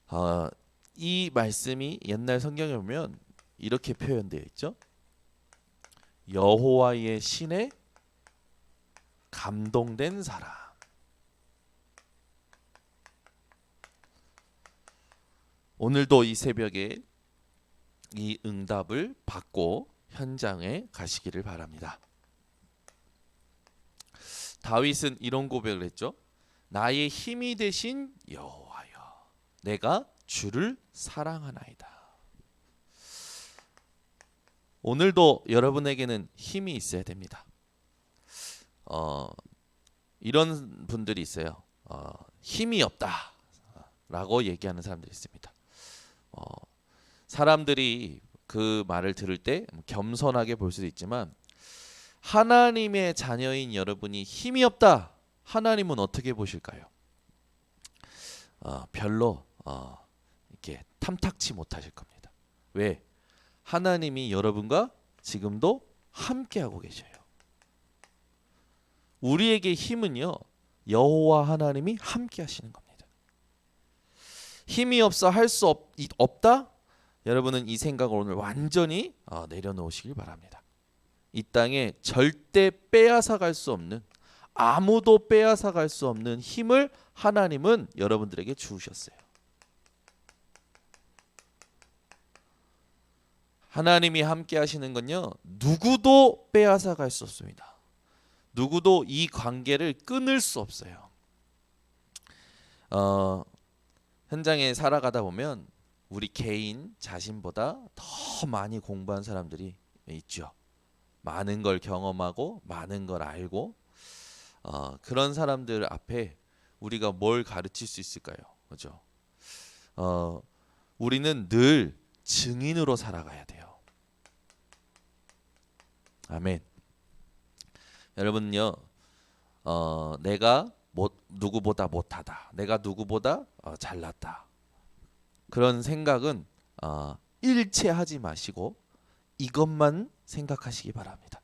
어, 이 말씀이 옛날 성경에 보면 이렇게 표현되어 있죠. 여호와의 신에 감동된 사람. 오늘도 이 새벽에 이 응답을 받고 현장에 가시기를 바랍니다. 다윗은 이런 고백을 했죠. 나의 힘이 되신 여호와여, 내가 주를 사랑하나이다. 오늘도 여러분에게는 힘이 있어야 됩니다. 이런 분들이 있어요. 힘이 없다라고 얘기하는 사람들이 있습니다. 사람들이 그 말을 들을 때 겸손하게 볼 수도 있지만 하나님의 자녀인 여러분이 힘이 없다. 하나님은 어떻게 보실까요? 별로 이렇게 탐탁치 못하실 겁니다. 왜? 하나님이 여러분과 지금도 함께하고 계셔요. 우리에게 힘은요, 여호와 하나님이 함께하시는 겁니다. 힘이 없어 할 수 없다? 여러분은 이 생각을 오늘 완전히 내려놓으시길 바랍니다. 이 땅에 절대 빼앗아 갈 수 없는, 아무도 빼앗아 갈 수 없는 힘을 하나님은 여러분들에게 주셨어요. 하나님이 함께 하시는 건요, 누구도 빼앗아 갈 수 없습니다. 누구도 이 관계를 끊을 수 없어요. 현장에 살아가다 보면 우리 개인 자신보다 더 많이 공부한 사람들이 있죠. 많은 걸 경험하고 많은 걸 알고 그런 사람들 앞에 우리가 뭘 가르칠 수 있을까요? 그렇죠? 우리는 늘 증인으로 살아가야 돼요. 아멘. 여러분요, 내가 누구보다 못하다, 내가 누구보다 잘났다, 그런 생각은 일체하지 마시고 이것만 생각하시기 바랍니다.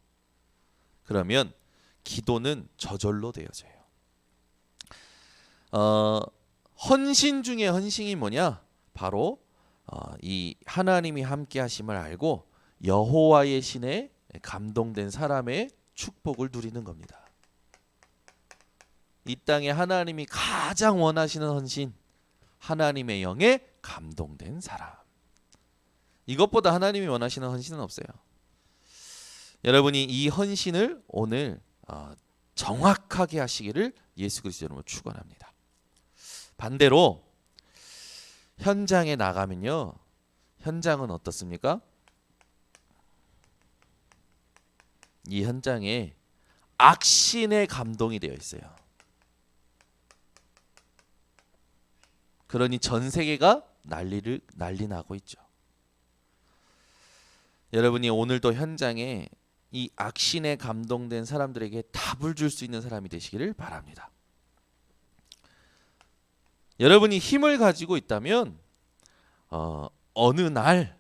그러면 기도는 저절로 되어져요. 헌신 중에 헌신이 뭐냐? 바로 이 하나님이 함께 하심을 알고 여호와의 신에 감동된 사람의 축복을 누리는 겁니다. 이 땅에 하나님이 가장 원하시는 헌신, 하나님의 영에 감동된 사람. 이것보다 하나님이 원하시는 헌신은 없어요. 여러분이 이 헌신을 오늘 정확하게 하시기를 예수 그리스도 이름으로 축원합니다. 반대로 현장에 나가면요, 현장은 어떻습니까? 이 현장에 악신의 감동이 되어 있어요. 그러니 전 세계가 난리 나고 있죠. 여러분이 오늘도 현장에 이 악신에 감동된 사람들에게 답을 줄 수 있는 사람이 되시기를 바랍니다. 여러분이 힘을 가지고 있다면 어느 날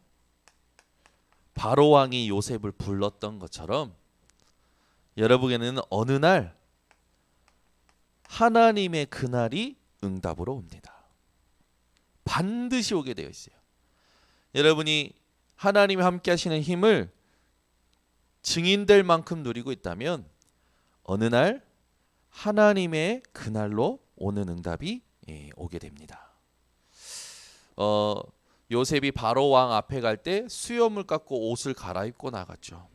바로 왕이 요셉을 불렀던 것처럼 여러분에게는 어느 날 하나님의 그날이 응답으로 옵니다. 반드시 오게 되어 있어요. 여러분이 하나님이 함께 하시는 힘을 증인될 만큼 누리고 있다면 어느 날 하나님의 그날로 오는 응답이 오게 됩니다. 요셉이 바로 왕 앞에 갈 때 수염을 깎고 옷을 갈아입고 나갔죠.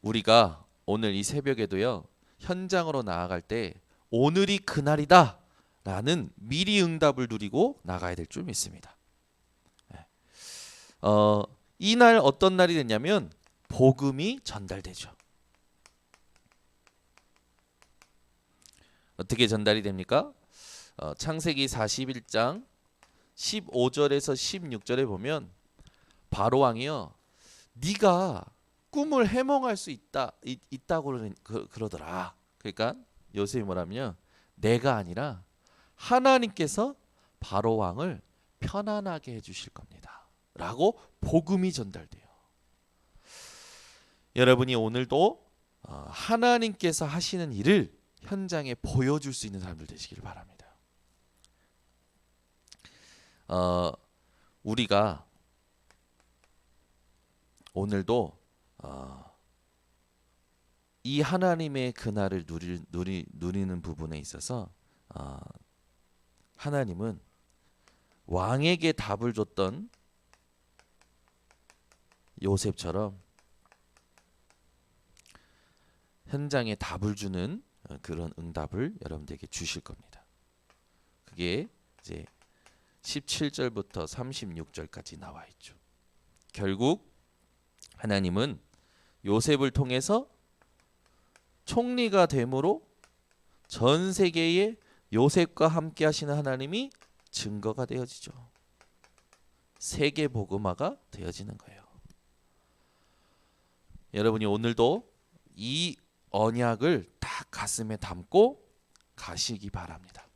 우리가 오늘 이 새벽에도요, 현장으로 나아갈 때 오늘이 그날이다 라는 미리 응답을 누리고 나가야 될 줄 믿습니다. 이날 어떤 날이 됐냐면 복음이 전달되죠. 어떻게 전달이 됩니까? 창세기 41장 15절에서 16절에 보면 바로 왕이요, 네가 꿈을 해몽할 수 있다고 그러더라. 그러니까 요셉이 뭐라면 내가 아니라 하나님께서 바로 왕을 편안하게 해주실 겁니다 라고 복음이 전달돼요. 여러분이 오늘도 하나님께서 하시는 일을 현장에 보여줄 수 있는 사람들 되시기를 바랍니다. 우리가 오늘도 이 하나님의 그날을 누리는 부분에 있어서 하나님은 왕에게 답을 줬던 요셉처럼 현장에 답을 주는 그런 응답을 여러분들에게 주실 겁니다. 그게 이제 17절부터 36절까지 나와 있죠. 결국 하나님은 요셉을 통해서 총리가 됨으로 전 세계에 요셉과 함께 하시는 하나님이 증거가 되어지죠. 세계 복음화가 되어지는 거예요. 여러분이 오늘도 이 언약을 딱 가슴에 담고 가시기 바랍니다.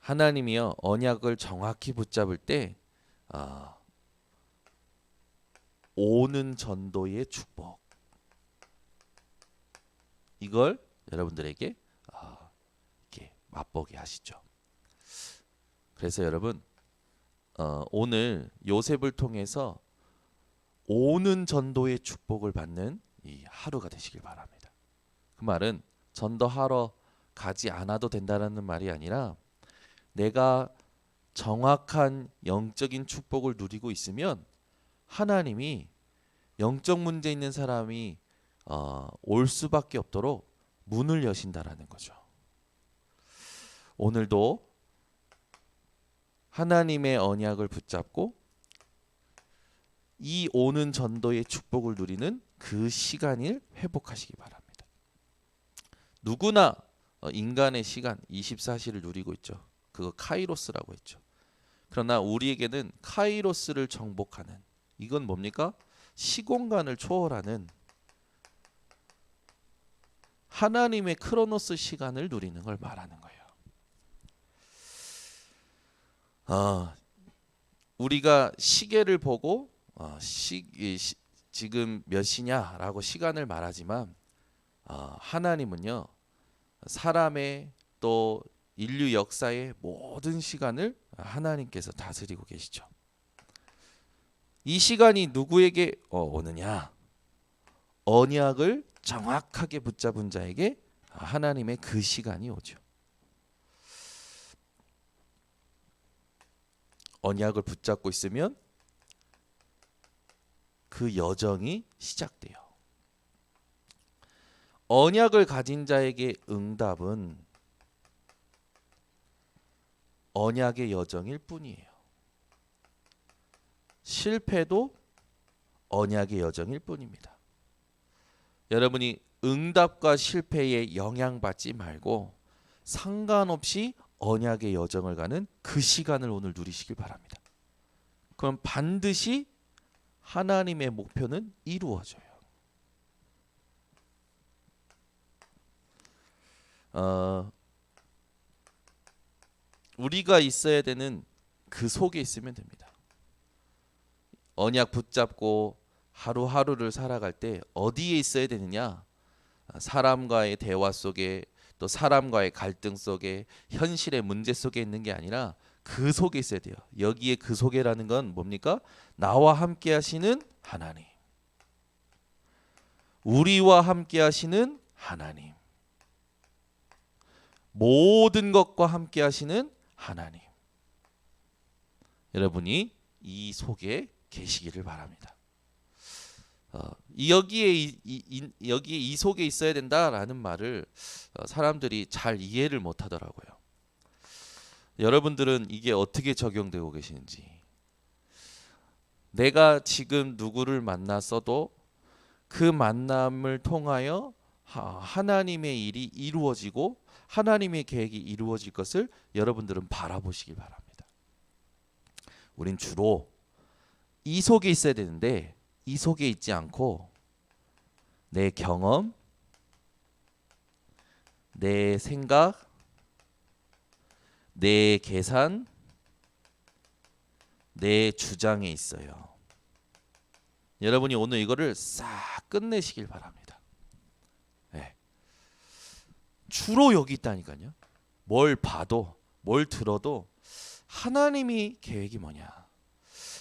하나님이요 언약을 정확히 붙잡을 때 오는 전도의 축복 이걸 여러분들에게 이렇게 맛보게 하시죠. 그래서 여러분 오늘 요셉을 통해서 오는 전도의 축복을 받는 이 하루가 되시길 바랍니다. 그 말은 전도하러 가지 않아도 된다는 말이 아니라 내가 정확한 영적인 축복을 누리고 있으면 하나님이 영적 문제 있는 사람이 올 수밖에 없도록 문을 여신다라는 거죠. 오늘도 하나님의 언약을 붙잡고 이 오는 전도의 축복을 누리는 그 시간을 회복하시기 바랍니다. 누구나 인간의 시간 24시를 누리고 있죠. 그거 카이로스라고 했죠. 그러나 우리에게는 카이로스를 정복하는 이건 뭡니까? 시공간을 초월하는 하나님의 크로노스 시간을 누리는 걸 말하는 거예요. 우리가 시계를 보고 지금 몇 시냐라고 시간을 말하지만 하나님은요 사람의 또 인류 역사의 모든 시간을 하나님께서 다스리고 계시죠. 이 시간이 누구에게 오느냐? 언약을 정확하게 붙잡은 자에게 하나님의 그 시간이 오죠. 언약을 붙잡고 있으면 그 여정이 시작돼요. 언약을 가진 자에게 응답은 언약의 여정일 뿐이에요. 실패도 언약의 여정일 뿐입니다. 여러분이 응답과 실패에 영향받지 말고 상관없이 언약의 여정을 가는 그 시간을 오늘 누리시길 바랍니다. 그럼 반드시 하나님의 목표는 이루어져요. 우리가 있어야 되는 그 속에 있으면 됩니다. 언약 붙잡고 하루하루를 살아갈 때 어디에 있어야 되느냐? 사람과의 대화 속에 또 사람과의 갈등 속에 현실의 문제 속에 있는 게 아니라 그 속에 있어야 돼요. 여기에 그 속에라는 건 뭡니까? 나와 함께 하시는 하나님. 우리와 함께 하시는 하나님. 모든 것과 함께 하시는 하나님. 여러분이 이 속에 계시기를 바랍니다. 여기에 이 속에 있어야 된다라는 말을 사람들이 잘 이해를 못 하더라고요. 여러분들은 이게 어떻게 적용되고 계시는지. 내가 지금 누구를 만났어도 그 만남을 통하여 하나님의 일이 이루어지고 하나님의 계획이 이루어질 것을 여러분들은 바라보시길 바랍니다. 우린 주로 이 속에 있어야 되는데 이 속에 있지 않고 내 경험, 내 생각, 내 계산, 내 주장에 있어요. 여러분이 오늘 이거를 싹 끝내시길 바랍니다. 네. 주로 여기 있다니까요. 뭘 봐도 뭘 들어도 하나님이 계획이 뭐냐,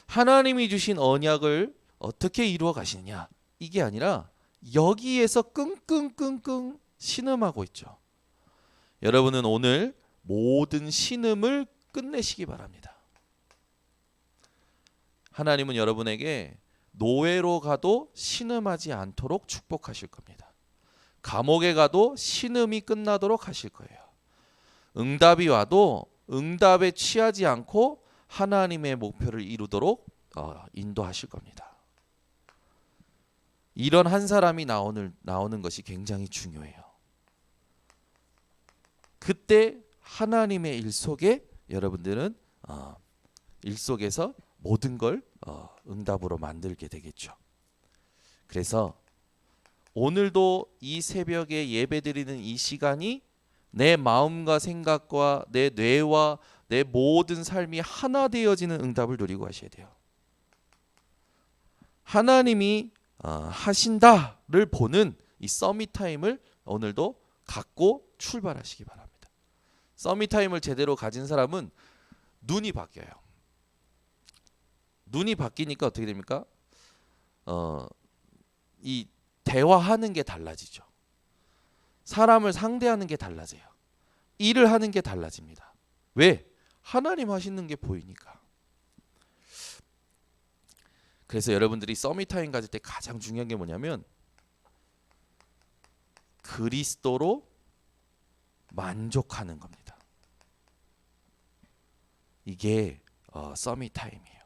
하나님이 주신 언약을 어떻게 이루어 가시느냐, 이게 아니라 여기에서 끙끙끙끙 신음하고 있죠. 여러분은 오늘 모든 신음을 끝내시기 바랍니다. 하나님은 여러분에게 노예로 가도 신음하지 않도록 축복하실 겁니다. 감옥에 가도 신음이 끝나도록 하실 거예요. 응답이 와도 응답에 취하지 않고 하나님의 목표를 이루도록 인도하실 겁니다. 이런 한 사람이 나오는 것이 굉장히 중요해요. 그때 하나님의 일 속에 여러분들은 일 속에서 모든 걸 응답으로 만들게 되겠죠. 그래서 오늘도 이 새벽에 예배드리는 이 시간이 내 마음과 생각과 내 뇌와 내 모든 삶이 하나 되어지는 응답을 누리고 하셔야 돼요. 하나님이 하신다를 보는 이 서밋 타임을 오늘도 갖고 출발하시기 바랍니다. 서밋 타임을 제대로 가진 사람은 눈이 바뀌어요. 눈이 바뀌니까 어떻게 됩니까? 이 대화하는 게 달라지죠. 사람을 상대하는 게 달라져요. 일을 하는 게 달라집니다. 왜? 하나님 하시는 게 보이니까. 그래서 여러분들이 서밋 타임 가질 때 가장 중요한 게 뭐냐면 그리스도로 만족하는 겁니다. 이게 서밋 타임이에요.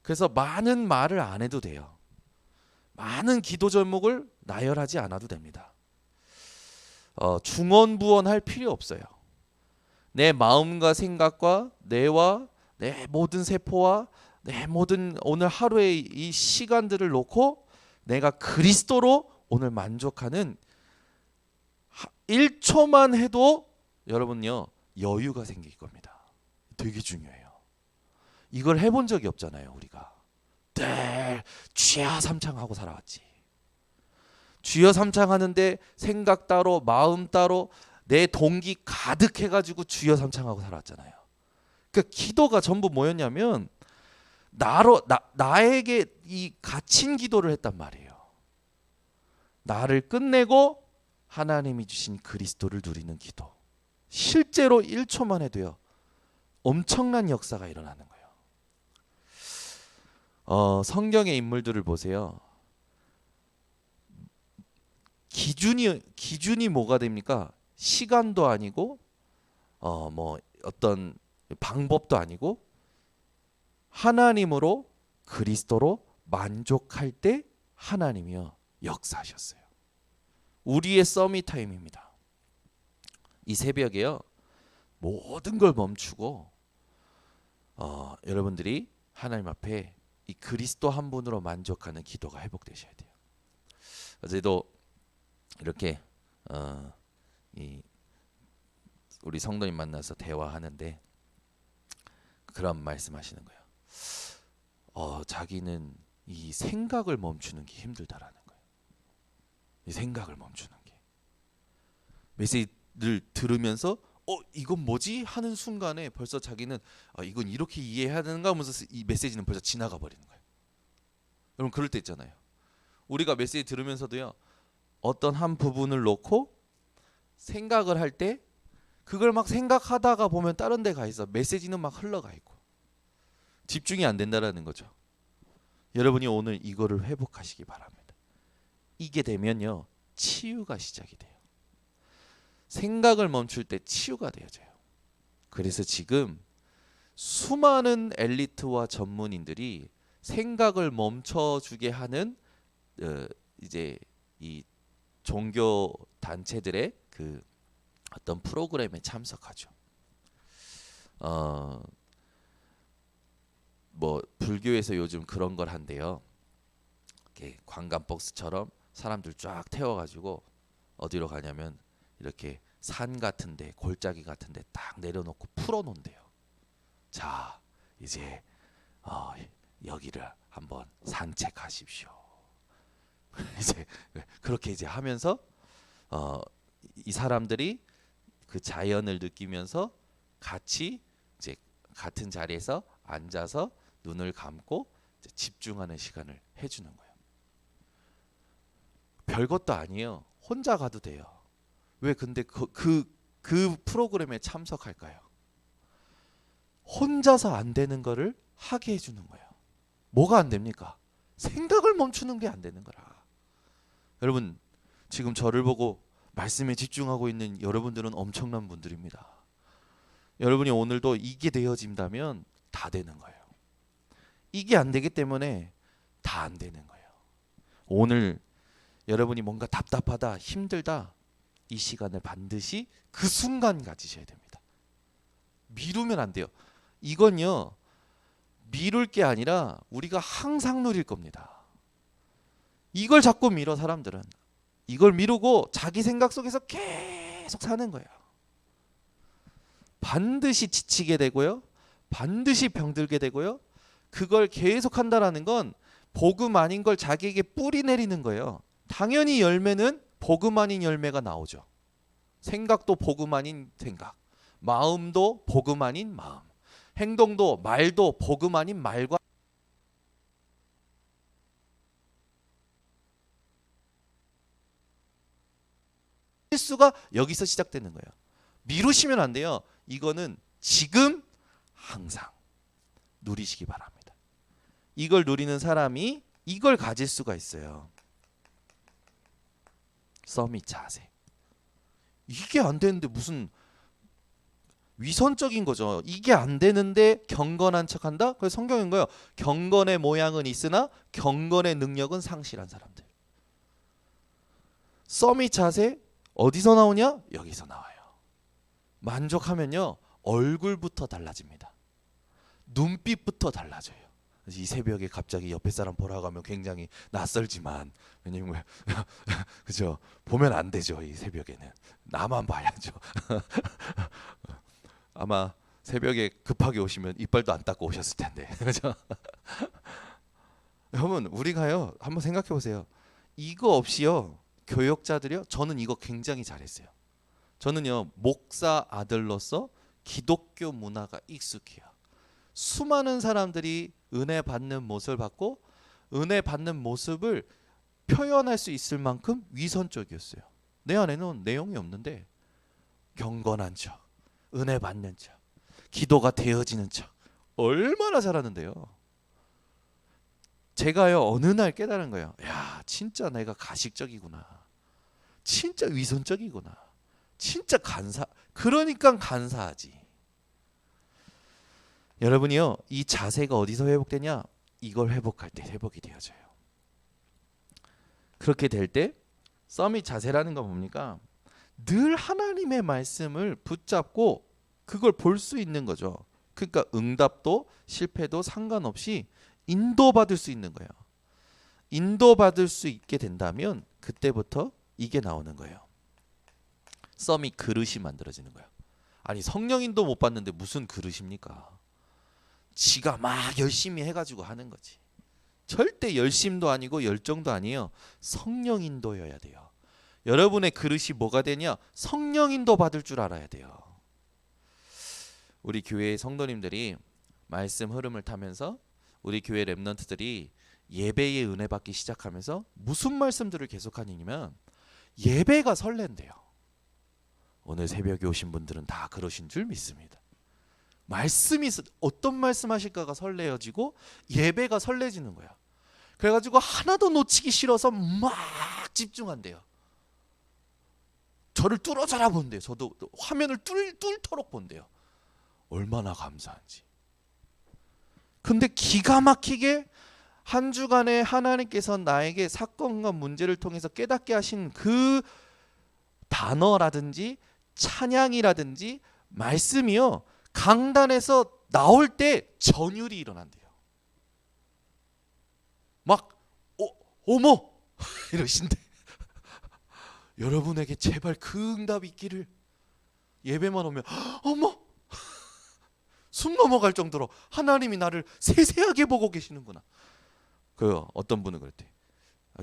그래서 많은 말을 안 해도 돼요. 많은 기도 제목을 나열하지 않아도 됩니다. 중언부언할 필요 없어요. 내 마음과 생각과 뇌와 내 모든 세포와 내 모든 오늘 하루의 이 시간들을 놓고 내가 그리스도로 오늘 만족하는 1초만 해도 여러분요 여유가 생길 겁니다. 되게 중요해요. 이걸 해본 적이 없잖아요. 우리가 늘 주여 삼창하고 살아왔지. 주여 삼창하는데 생각 따로 마음 따로 내 동기 가득해가지고 주여 삼창하고 살아왔잖아요. 그 기도가 전부 뭐였냐면 나에게 이 갇힌 기도를 했단 말이에요. 나를 끝내고 하나님이 주신 그리스도를 누리는 기도. 실제로 1초만 해도요 엄청난 역사가 일어나는 거예요. 성경의 인물들을 보세요. 기준이 뭐가 됩니까? 시간도 아니고 뭐 어떤 방법도 아니고 하나님으로 그리스도로 만족할 때 하나님이요 역사하셨어요. 우리의 서밋 타임입니다. 이 새벽에요 모든 걸 멈추고 여러분들이 하나님 앞에 이 그리스도 한 분으로 만족하는 기도가 회복되셔야 돼요. 어제도 이렇게 우리 성도님 만나서 대화하는데 그런 말씀하시는 거예요. 자기는 이 생각을 멈추는 게 힘들다라는 거예요. 이 생각을 멈추는 게 메시지를 들으면서 이건 뭐지? 하는 순간에 벌써 자기는 이건 이렇게 이해해야 되는가 하면서 이 메시지는 벌써 지나가 버리는 거예요. 여러분 그럴 때 있잖아요. 우리가 메시지 들으면서도요. 어떤 한 부분을 놓고 생각을 할 때 그걸 막 생각하다가 보면 다른 데 가 있어. 메시지는 막 흘러가 있고. 집중이 안 된다라는 거죠. 여러분이 오늘 이거를 회복하시기 바랍니다. 이게 되면요. 치유가 시작이 돼요. 생각을 멈출 때 치유가 되어져요. 그래서 지금 수많은 엘리트와 전문인들이 생각을 멈춰주게 하는 이제 이 종교 단체들의 그 어떤 프로그램에 참석하죠. 뭐 불교에서 요즘 그런 걸 한대요. 이렇게 관광 버스처럼 사람들 쫙 태워가지고 어디로 가냐면 이렇게 산 같은데 골짜기 같은데 딱 내려놓고 풀어놓는데요. 자 이제 여기를 한번 산책하십시오. 이제 그렇게 이제 하면서 이 사람들이 그 자연을 느끼면서 같이 이제 같은 자리에서 앉아서 눈을 감고 이제 집중하는 시간을 해주는 거예요. 별것도 아니에요. 혼자 가도 돼요. 왜 근데 그 프로그램에 참석할까요? 혼자서 안 되는 거를 하게 해주는 거예요. 뭐가 안 됩니까? 생각을 멈추는 게 안 되는 거라. 여러분 지금 저를 보고 말씀에 집중하고 있는 여러분들은 엄청난 분들입니다. 여러분이 오늘도 이게 되어진다면 다 되는 거예요. 이게 안 되기 때문에 다 안 되는 거예요. 오늘 여러분이 뭔가 답답하다, 힘들다, 이 시간을 반드시 그 순간 가지셔야 됩니다. 미루면 안 돼요. 이건요, 미룰 게 아니라 우리가 항상 누릴 겁니다. 이걸 자꾸 미뤄 사람들은. 이걸 미루고 자기 생각 속에서 계속 사는 거예요. 반드시 지치게 되고요. 반드시 병들게 되고요. 그걸 계속 한다라는 건 복음 아닌 걸 자기에게 뿌리 내리는 거예요. 당연히 열매는 복음 아닌 열매가 나오죠. 생각도 복음 아닌 생각, 마음도 복음 아닌 마음, 행동도 말도 복음 아닌 말과 실수가 여기서 시작되는 거예요. 미루시면 안 돼요. 이거는 지금 항상 누리시기 바랍니다. 이걸 누리는 사람이 이걸 가질 수가 있어요. 서밋 자세. 이게 안 되는데 무슨 위선적인 거죠. 이게 안 되는데 경건한 척한다? 그래서 성경인 거예요. 경건의 모양은 있으나 경건의 능력은 상실한 사람들. 서밋 자세 어디서 나오냐? 여기서 나와요. 만족하면요 얼굴부터 달라집니다. 눈빛부터 달라져요. 이 새벽에 갑자기 옆에 사람 보라고 하면 굉장히 낯설지만 왜냐면 그죠? 보면 안 되죠. 이 새벽에는 나만 봐야죠. 아마 새벽에 급하게 오시면 이빨도 안 닦고 오셨을 텐데 그죠? 여러분 우리가요 한번 생각해 보세요. 이거 없이요 교역자들이요 저는 이거 굉장히 잘했어요. 저는요 목사 아들로서 기독교 문화가 익숙해요. 수많은 사람들이 은혜 받는 모습을 받고 은혜 받는 모습을 표현할 수 있을 만큼 위선적이었어요. 내 안에는 내용이 없는데 경건한 척, 은혜 받는 척, 기도가 되어지는 척 얼마나 잘하는데요. 제가요 어느 날 깨달은 거예요. 야 진짜 내가 가식적이구나. 진짜 위선적이구나. 진짜 그러니까 간사하지. 여러분이요 이 자세가 어디서 회복되냐? 이걸 회복할 때 회복이 되어져요. 그렇게 될 때 서밋 자세라는 건 뭡니까? 늘 하나님의 말씀을 붙잡고 그걸 볼 수 있는 거죠. 그러니까 응답도 실패도 상관없이 인도받을 수 있는 거예요. 인도받을 수 있게 된다면 그때부터 이게 나오는 거예요. 서밋 그릇이 만들어지는 거예요. 아니 성령인도 못 받는데 무슨 그릇입니까? 지가 막 열심히 해가지고 하는 거지. 절대 열심도 아니고 열정도 아니에요. 성령 인도여야 돼요. 여러분의 그릇이 뭐가 되냐? 성령 인도 받을 줄 알아야 돼요. 우리 교회의 성도님들이 말씀 흐름을 타면서 우리 교회 렘넌트들이 예배의 은혜 받기 시작하면서 무슨 말씀들을 계속하냐면 예배가 설렌대요. 오늘 새벽에 오신 분들은 다 그러신 줄 믿습니다. 말씀이 어떤 말씀 하실까가 설레어지고 예배가 설레지는 거야. 그래가지고 하나도 놓치기 싫어서 막 집중한대요. 저를 뚫어져라 본대요. 저도 화면을 뚫도록 본대요. 얼마나 감사한지. 근데 기가 막히게 한 주간에 하나님께서 나에게 사건과 문제를 통해서 깨닫게 하신 그 단어라든지 찬양이라든지 말씀이요. 강단에서 나올 때 전율이 일어난대요. 막 어머 이러신데 여러분에게 제발 그 응답이 있기를. 예배만 오면 어머 숨 넘어갈 정도로 하나님이 나를 세세하게 보고 계시는구나. 그 어떤 분은 그랬대.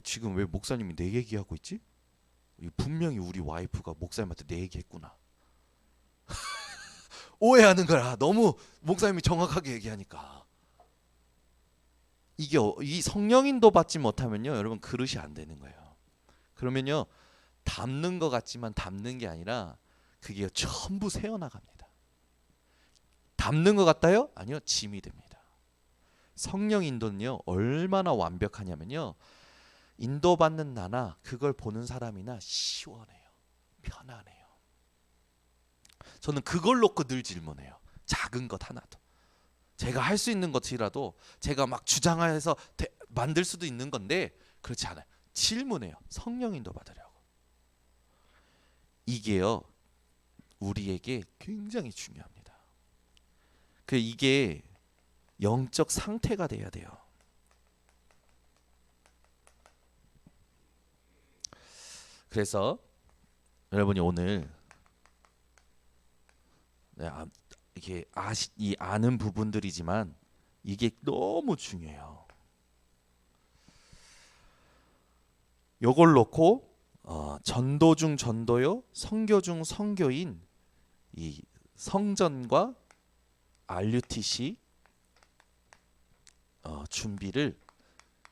지금 왜 목사님이 내 얘기하고 있지? 분명히 우리 와이프가 목사님한테 내 얘기했구나. 오해하는 거야. 너무 목사님이 정확하게 얘기하니까. 이게 이 성령 인도 받지 못하면요, 여러분 그릇이 안 되는 거예요. 그러면요 담는 것 같지만 담는 게 아니라 그게 전부 새어나갑니다. 담는 것 같아요? 아니요, 짐이 됩니다. 성령 인도는요 얼마나 완벽하냐면요, 인도받는 나나 그걸 보는 사람이나 시원해요. 편안해요. 저는 그걸 놓고 늘 질문해요. 작은 것 하나도. 제가 할 수 있는 것이라도 제가 막 주장해서 만들 수도 있는 건데 그렇지 않아요. 질문해요. 성령 인도 받으려고. 이게요 우리에게 굉장히 중요합니다. 이게 영적 상태가 돼야 돼요. 그래서 여러분이 오늘 이게 아는 부분들이지만 이게 너무 중요해요. 요걸 놓고 전도 중 전도요, 선교 중 선교인 이 성전과 RUTC 준비를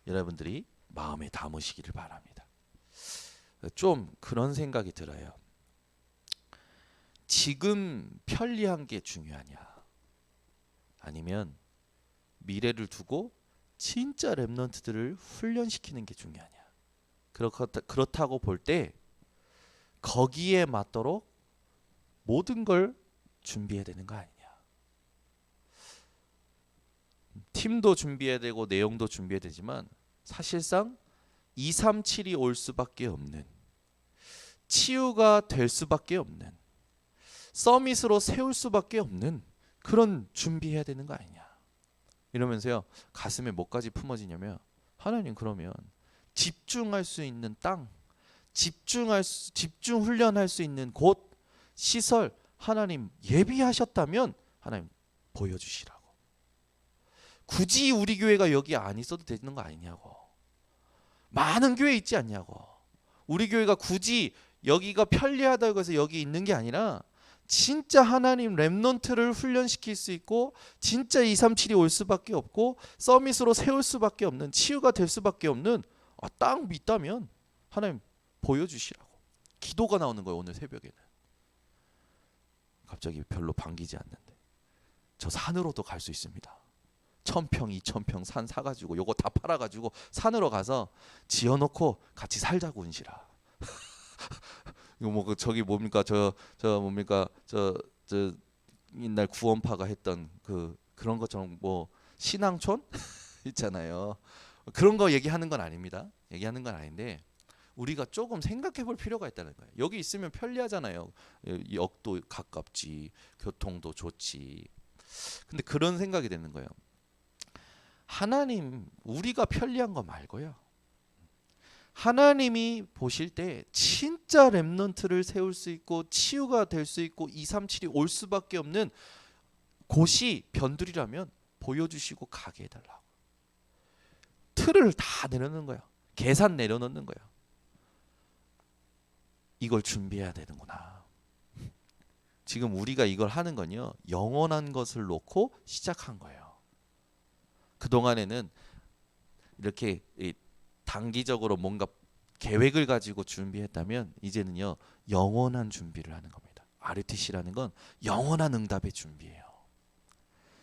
여러분들이 마음에 담으시기를 바랍니다. 좀 그런 생각이 들어요. 지금 편리한 게 중요하냐, 아니면 미래를 두고 진짜 렘넌트들을 훈련시키는 게 중요하냐. 그렇다고 볼 때 거기에 맞도록 모든 걸 준비해야 되는 거 아니냐. 팀도 준비해야 되고 내용도 준비해야 되지만 사실상 237이 올 수밖에 없는, 치유가 될 수밖에 없는, 서밋으로 세울 수밖에 없는 그런 준비해야 되는 거 아니냐. 이러면서요 가슴에 뭐까지 품어지냐면, 하나님 그러면 집중할 수 있는 땅, 집중 훈련할 수 있는 곳, 시설 하나님 예비하셨다면 하나님 보여주시라고. 굳이 우리 교회가 여기 안 있어도 되는 거 아니냐고. 많은 교회 있지 않냐고. 우리 교회가 굳이 여기가 편리하다고 해서 여기 있는 게 아니라 진짜 하나님 렘넌트를 훈련시킬 수 있고 진짜 237이 올 수밖에 없고 서밋으로 세울 수밖에 없는, 치유가 될 수밖에 없는 땅 있다면 하나님 보여주시라고. 기도가 나오는 거예요. 오늘 새벽에는 갑자기 별로 반기지 않는데 저 산으로도 갈 수 있습니다. 1000평 2000평 산 사가지고 요거 다 팔아가지고 산으로 가서 지어놓고 같이 살자고 은실아. 이거 뭐 저기 뭡니까 저 뭡니까 저 옛날 구원파가 했던 그런 것처럼 뭐 신앙촌 있잖아요. 그런 거 얘기하는 건 아닙니다. 얘기하는 건 아닌데 우리가 조금 생각해 볼 필요가 있다는 거예요. 여기 있으면 편리하잖아요. 역도 가깝지, 교통도 좋지. 근데 그런 생각이 되는 거예요. 하나님 우리가 편리한 거 말고요, 하나님이 보실 때 진짜 렘넌트를 세울 수 있고 치유가 될 수 있고 237이 올 수밖에 없는 곳이 변두리라면 보여주시고 가게 해달라고. 틀을 다 내려놓는 거예요. 계산 내려놓는 거예요. 이걸 준비해야 되는구나. 지금 우리가 이걸 하는 건요, 영원한 것을 놓고 시작한 거예요. 그동안에는 이렇게 단기적으로 뭔가 계획을 가지고 준비했다면 이제는요 영원한 준비를 하는 겁니다. RUTC라는 건 영원한 응답의 준비예요.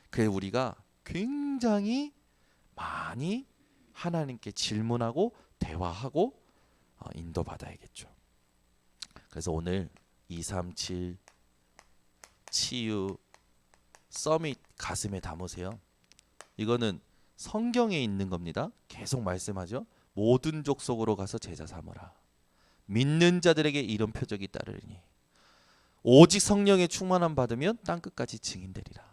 그래서 우리가 굉장히 많이 하나님께 질문하고 대화하고 인도받아야겠죠. 그래서 오늘 237 치유 서밋 가슴에 담으세요. 이거는 성경에 있는 겁니다. 계속 말씀하죠. 모든 족속으로 가서 제자 삼으라. 믿는 자들에게 이런 표적이 따르리니 오직 성령의 충만함 받으면 땅끝까지 증인되리라.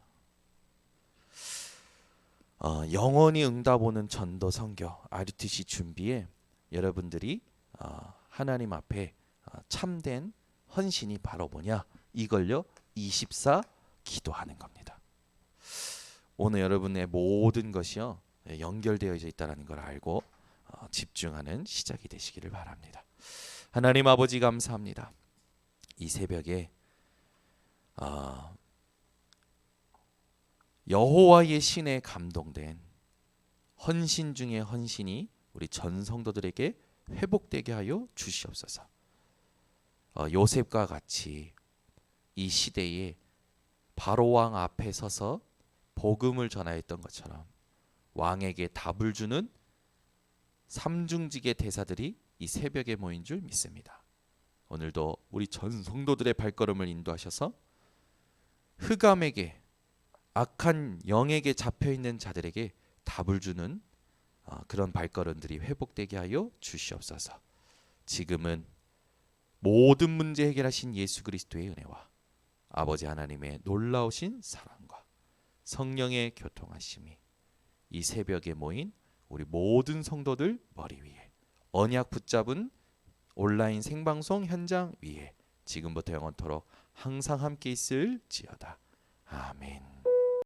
영원히 응답 오는 전도 선교 RUTC 준비에 여러분들이 하나님 앞에 참된 헌신이 바로 뭐냐, 이걸요 24 기도하는 겁니다. 오늘 여러분의 모든 것이요 연결되어 있다는 걸 알고 집중하는 시작이 되시기를 바랍니다. 하나님 아버지 감사합니다. 이 새벽에 여호와의 신에 감동된 헌신 중의 헌신이 우리 전 성도들에게 회복되게 하여 주시옵소서. 요셉과 같이 이 시대에 바로 왕 앞에 서서 복음을 전하였던 것처럼 왕에게 답을 주는 삼중직의 대사들이 이 새벽에 모인 줄 믿습니다. 오늘도 우리 전 성도들의 발걸음을 인도하셔서 흑암에게, 악한 영에게 잡혀있는 자들에게 답을 주는 그런 발걸음들이 회복되게 하여 주시옵소서. 지금은 모든 문제 해결하신 예수 그리스도의 은혜와 아버지 하나님의 놀라우신 사랑과 성령의 교통하심이 이 새벽에 모인 우리 모든 성도들 머리 위에, 언약 붙잡은 온라인 생방송 현장 위에 지금부터 영원토록 항상 함께 있을지어다. 아멘.